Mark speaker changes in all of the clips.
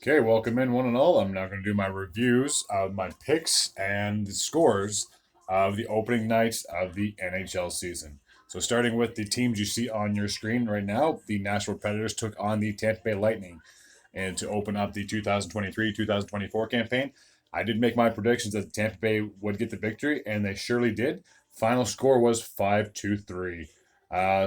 Speaker 1: Okay, welcome in one and all. I'm now going to do my reviews of my picks and the scores of the opening night of the NHL season. So, starting with the teams you see on your screen right now, the Nashville Predators took on the Tampa Bay Lightning. And to open up the 2023-2024 campaign, I did make my predictions that Tampa Bay would get the victory, and they surely did. Final score was 5-3.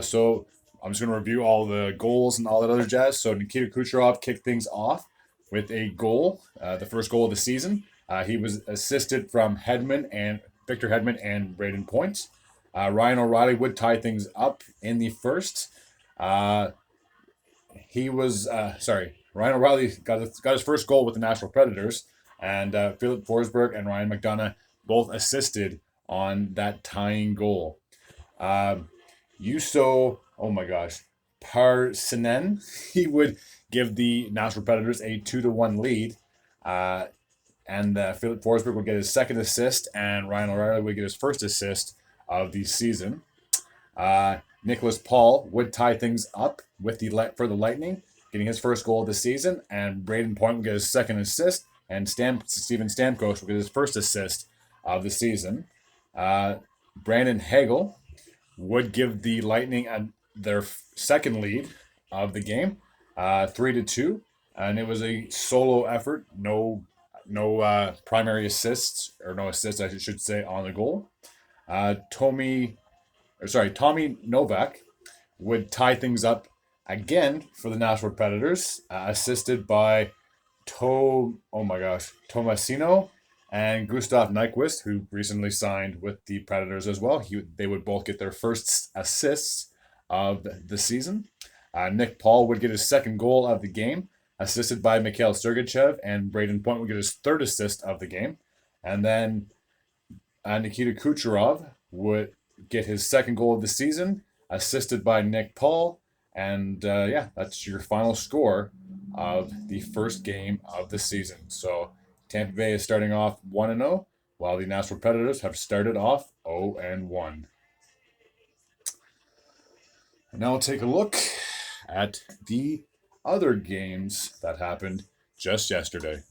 Speaker 1: So, I'm just going to review all the goals and all that other jazz. So, Nikita Kucherov kicked things off with a goal, the first goal of the season. He was assisted from Hedman and Victor Hedman and Braden Point. Ryan O'Reilly would tie things up in the first. Uh, he was Ryan O'Reilly got his first goal with the Nashville Predators, and Philip Forsberg and Ryan McDonough both assisted on that tying goal. Um, oh my gosh, Parsinen, he would give the Nashville Predators a 2-1 lead. Uh, and Philip Forsberg would get his second assist, and Ryan O'Reilly would get his first assist of the season. Nicholas Paul would tie things up with for the Lightning, getting his first goal of the season, and Braden Point would get his second assist, and Steven Stamkos would get his first assist of the season. Brandon Hagel would give the Lightning their second lead of the game, 3-2, and it was a solo effort. No primary assists, or no assists, I should say, on the goal. Tommy Novak would tie things up again for the Nashville Predators, assisted by Tomasino and Gustav Nyquist, who recently signed with the Predators as well. They would both get their first assists of the season. Nick Paul would get his second goal of the game, assisted by Mikhail Sergachev, and Braden Point would get his third assist of the game. And then Nikita Kucherov would get his second goal of the season, assisted by Nick Paul. And that's your final score of the first game of the season. So Tampa Bay is starting off 1-0, while the Nashville Predators have started off 0-1. And now we'll take a look at the other games that happened just yesterday.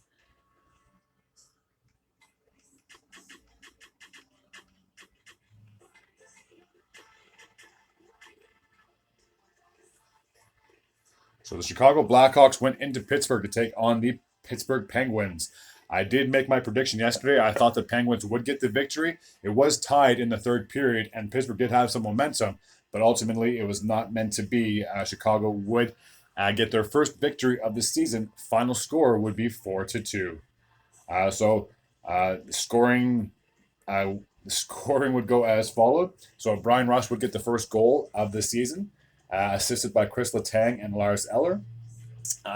Speaker 1: So the Chicago Blackhawks went into Pittsburgh to take on the Pittsburgh Penguins. I did make my prediction yesterday. I thought the Penguins would get the victory. It was tied in the third period, and Pittsburgh did have some momentum, but ultimately it was not meant to be. Chicago would get their first victory of the season. Final score would be 4-2. Scoring the scoring would go as followed. So Brian Rush would get the first goal of the season, assisted by Chris Letang and Lars Eller.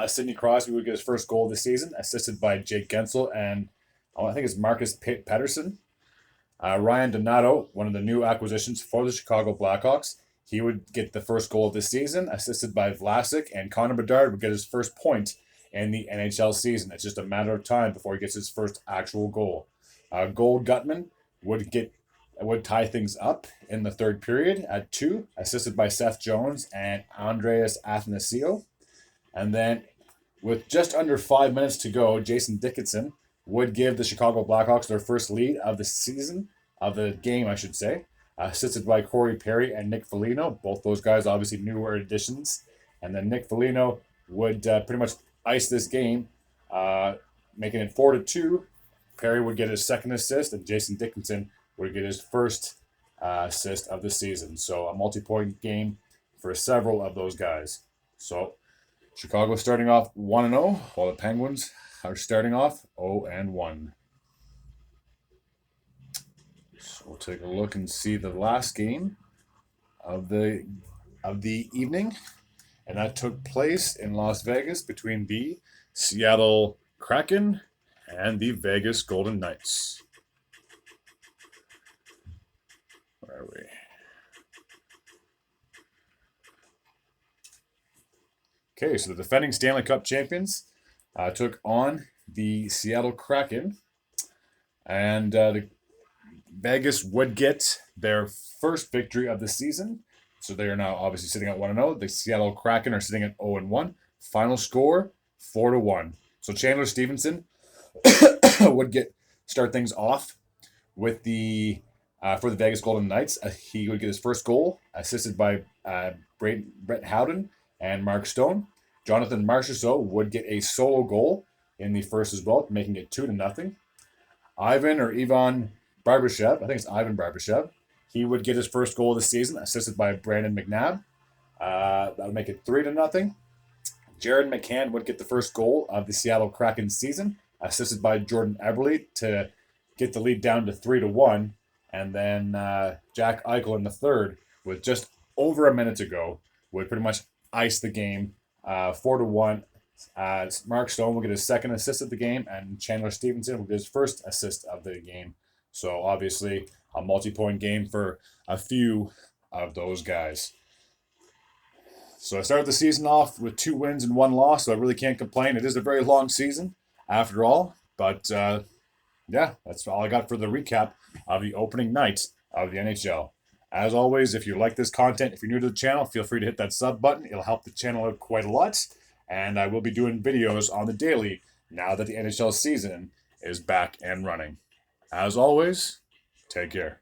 Speaker 1: Sidney Crosby would get his first goal of the season, assisted by Jake Gensel and I think it's Marcus Pettersson. Ryan Donato, one of the new acquisitions for the Chicago Blackhawks, he would get the first goal of the season, assisted by Vlasic, and Connor Bedard would get his first point in the NHL season. It's just a matter of time before he gets his first actual goal. Gold Gutman would tie things up in the third period at 2, assisted by Seth Jones and Andreas Athanasio. And then, with just under 5 minutes to go, Jason Dickinson would give the Chicago Blackhawks their first lead of the season, of the game, I should say, assisted by Corey Perry and Nick Foligno. Both those guys obviously newer additions. And then Nick Foligno would pretty much ice this game, making it 4-2. Perry would get his second assist, and Jason Dickinson would get his first assist of the season. So a multi-point game for several of those guys. So Chicago starting off 1-0, while the Penguins are starting off 0-1. So we'll take a look and see the last game of the evening, and that took place in Las Vegas between the Seattle Kraken and the Vegas Golden Knights. Where are we? Okay, so the defending Stanley Cup champions took on the Seattle Kraken, and the Vegas would get their first victory of the season. So they are now obviously sitting at 1-0. The Seattle Kraken are sitting at 0-1. Final score 4-1. So Chandler Stevenson would get start things off with the for the Vegas Golden Knights. He would get his first goal, assisted by Brett Howden and Mark Stone. Jonathan Marchessault would get a solo goal in the first as well, making it 2-0. Ivan Barbashev, I think it's Ivan Barbashev, he would get his first goal of the season, assisted by Brandon McNabb. That would make it 3-0. Jared McCann would get the first goal of the Seattle Kraken season, assisted by Jordan Eberle to get the lead down to 3-1. And then Jack Eichel in the third, with just over a minute to go, would pretty much ice the game 4-1. Mark Stone will get his second assist of the game, and Chandler Stevenson will get his first assist of the game. So obviously a multi-point game for a few of those guys. So I started the season off with 2 wins and 1 loss, so I really can't complain. It is a very long season after all, but yeah, that's all I got for the recap of the opening night of the NHL. As always, if you like this content, if you're new to the channel, feel free to hit that sub button. It'll help the channel out quite a lot. And I will be doing videos on the daily now that the NHL season is back and running. As always, take care.